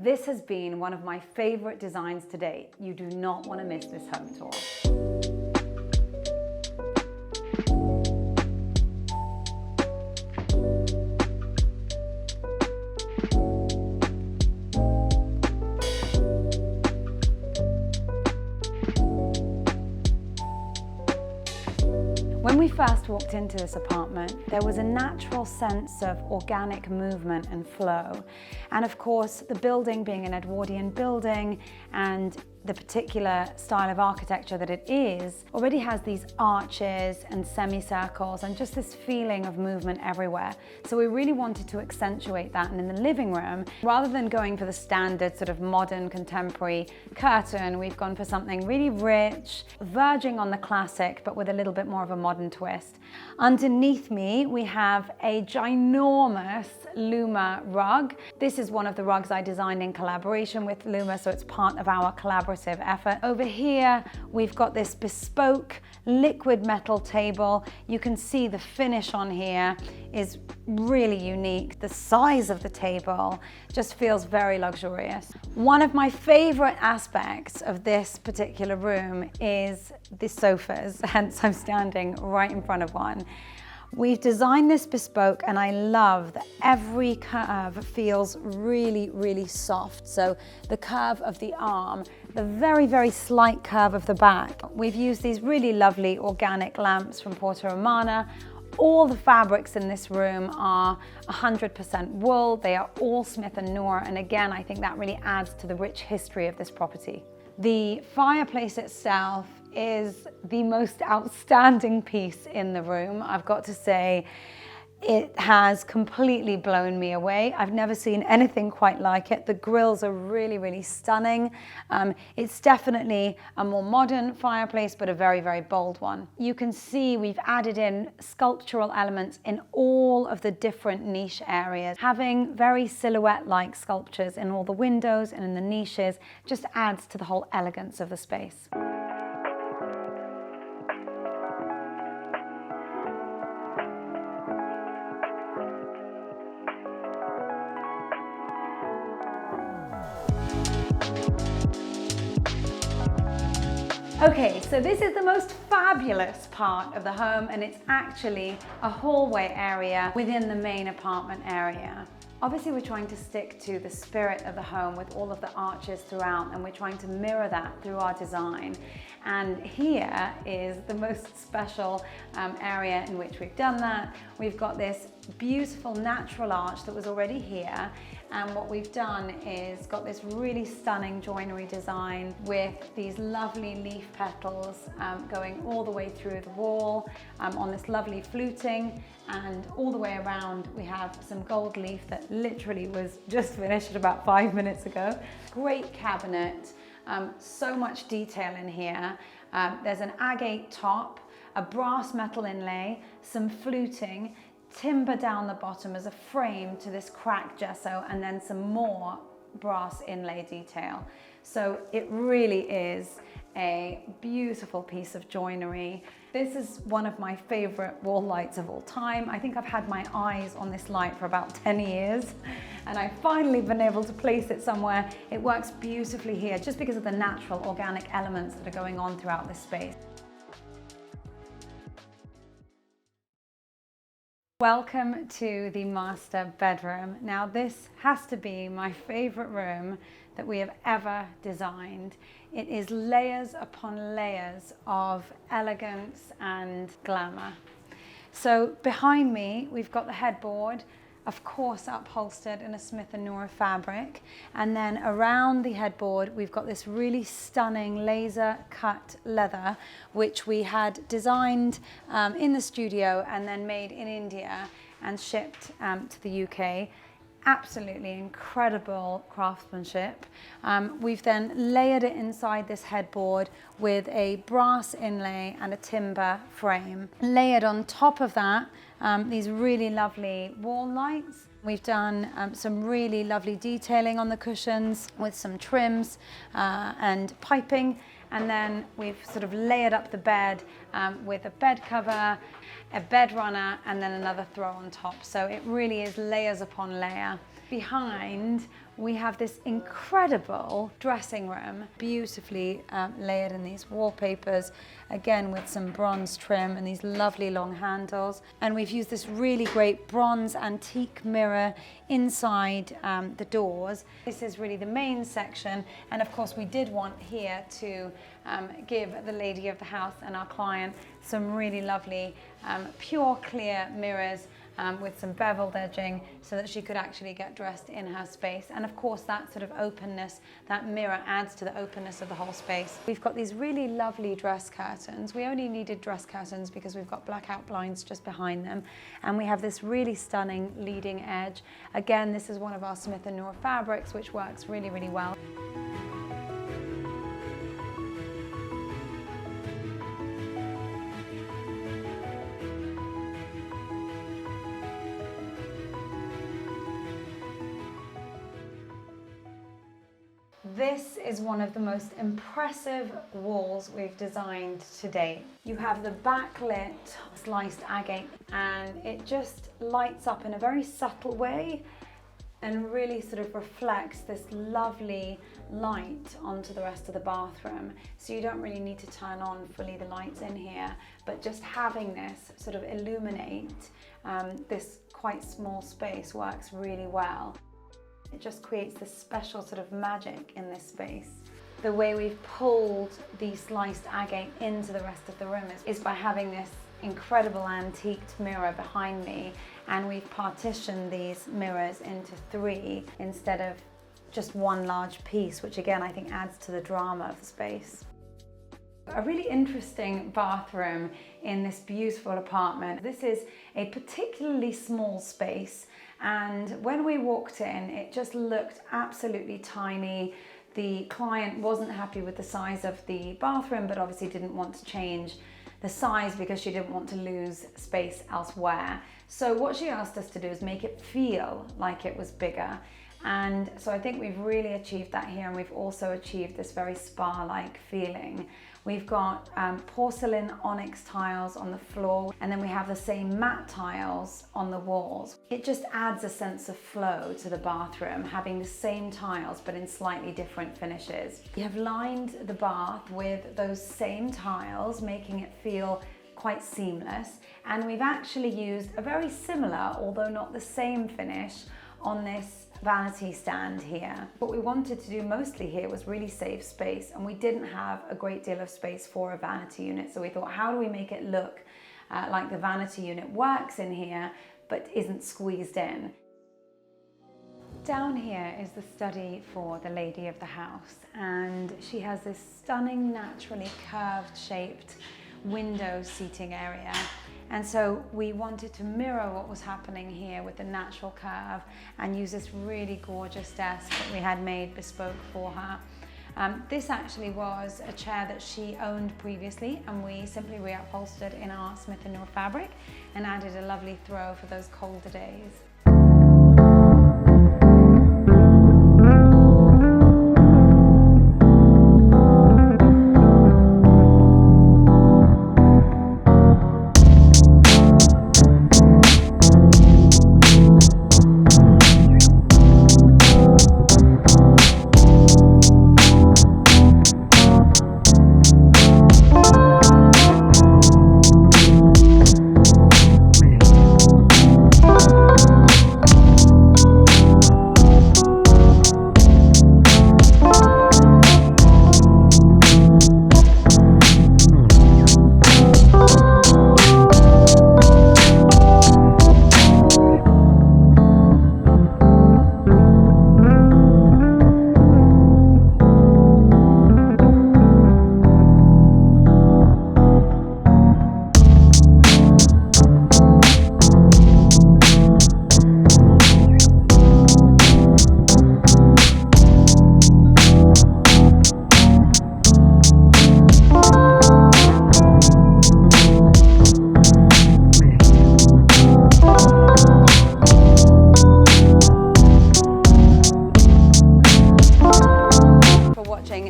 This has been one of my favorite designs to date. You do not want to miss this home tour. When we first walked into this apartment, there was a natural sense of organic movement and flow. And of course, the building being an Edwardian building and the particular style of architecture that it is already has these arches and semicircles and just this feeling of movement everywhere. So we really wanted to accentuate that. And in the living room, rather than going for the standard sort of modern contemporary curtain, we've gone for something really rich, verging on the classic, but with a little bit more of a modern twist. Underneath me, we have a ginormous Luma rug. This is one of the rugs I designed in collaboration with Luma, so it's part of our collaborative effort. Over here, we've got this bespoke liquid metal table. You can see the finish on here is really unique. The size of the table just feels very luxurious. One of my favorite aspects of this particular room is the sofas, hence I'm standing right in front of one. We've designed this bespoke, and I love that every curve feels really, really soft. So the curve of the arm, the very, very slight curve of the back. We've used these really lovely organic lamps from Porto Romana. All the fabrics in this room are 100% wool. They are all Smith & Noor, and again, I think that really adds to the rich history of this property. The fireplace itself is the most outstanding piece in the room. I've got to say, it has completely blown me away. I've never seen anything quite like it. The grills are really, really stunning. It's definitely a more modern fireplace, but a very, very bold one. You can see we've added in sculptural elements in all of the different niche areas. Having very silhouette-like sculptures in all the windows and in the niches just adds to the whole elegance of the space. Okay, so this is the most fabulous part of the home, and it's actually a hallway area within the main apartment area. Obviously, we're trying to stick to the spirit of the home with all of the arches throughout, and we're trying to mirror that through our design. And here is the most special area in which we've done that. We've got this beautiful natural arch that was already here, and what we've done is got this really stunning joinery design with these lovely leaf petals going all the way through the wall on this lovely fluting, and all the way around we have some gold leaf that literally was just finished about 5 minutes ago. Great cabinet, so much detail in here. There's an agate top, a brass metal inlay, some fluting, timber down the bottom as a frame to this cracked gesso, and then some more brass inlay detail. So it really is a beautiful piece of joinery. This is one of my favorite wall lights of all time. I think I've had my eyes on this light for about 10 years, and I've finally been able to place it somewhere. It works beautifully here just because of the natural organic elements that are going on throughout this space. Welcome to the master bedroom. Now this has to be my favorite room that we have ever designed. It is layers upon layers of elegance and glamour. So behind me, we've got the headboard, of course upholstered in a Smith & Noor fabric, and then around the headboard we've got this really stunning laser cut leather which we had designed in the studio and then made in India and shipped to the UK. Absolutely incredible craftsmanship. We've then layered it inside this headboard with a brass inlay and a timber frame. Layered on top of that, these really lovely wall lights. We've done some really lovely detailing on the cushions with some trims and piping. And then we've sort of layered up the bed with a bed cover, a bed runner, and then another throw on top. So it really is layers upon layer. Behind, we have this incredible dressing room, beautifully layered in these wallpapers, again with some bronze trim and these lovely long handles. And we've used this really great bronze antique mirror inside the doors. This is really the main section, and of course we did want here to give the lady of the house and our client some really lovely pure clear mirrors with some beveled edging so that she could actually get dressed in her space. And of course that sort of openness, that mirror adds to the openness of the whole space. We've got these really lovely dress curtains. We only needed dress curtains because we've got blackout blinds just behind them. And we have this really stunning leading edge. Again, this is one of our Smith & Noor fabrics, which works really, really well. This is one of the most impressive walls we've designed to date. You have the backlit sliced agate, and it just lights up in a very subtle way and really sort of reflects this lovely light onto the rest of the bathroom. So you don't really need to turn on fully the lights in here, but just having this sort of illuminate this quite small space works really well. It just creates this special sort of magic in this space. The way we've pulled the sliced agate into the rest of the room is by having this incredible antiqued mirror behind me, and we've partitioned these mirrors into 3 instead of just one large piece, which again I think adds to the drama of the space. A really interesting bathroom in this beautiful apartment. This is a particularly small space, and when we walked in it just looked absolutely tiny. The client wasn't happy with the size of the bathroom, but obviously didn't want to change the size because she didn't want to lose space elsewhere. So what she asked us to do is make it feel like it was bigger. And so I think we've really achieved that here, and we've also achieved this very spa-like feeling. We've got porcelain onyx tiles on the floor, and then we have the same matte tiles on the walls. It just adds a sense of flow to the bathroom, having the same tiles but in slightly different finishes. We have lined the bath with those same tiles, making it feel quite seamless. And we've actually used a very similar, although not the same finish, on this vanity stand here. What we wanted to do mostly here was really save space, and we didn't have a great deal of space for a vanity unit, so we thought, how do we make it look like the vanity unit works in here but isn't squeezed in? Down here is the study for the lady of the house, and she has this stunning naturally curved shaped window seating area. And so we wanted to mirror what was happening here with the natural curve and use this really gorgeous desk that we had made bespoke for her. This actually was a chair that she owned previously, and we simply reupholstered in our Smith & Noor fabric and added a lovely throw for those colder days.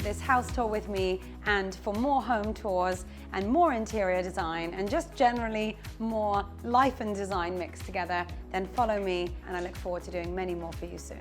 This house tour with me, and for more home tours and more interior design and just generally more life and design mixed together, then follow me, and I look forward to doing many more for you soon.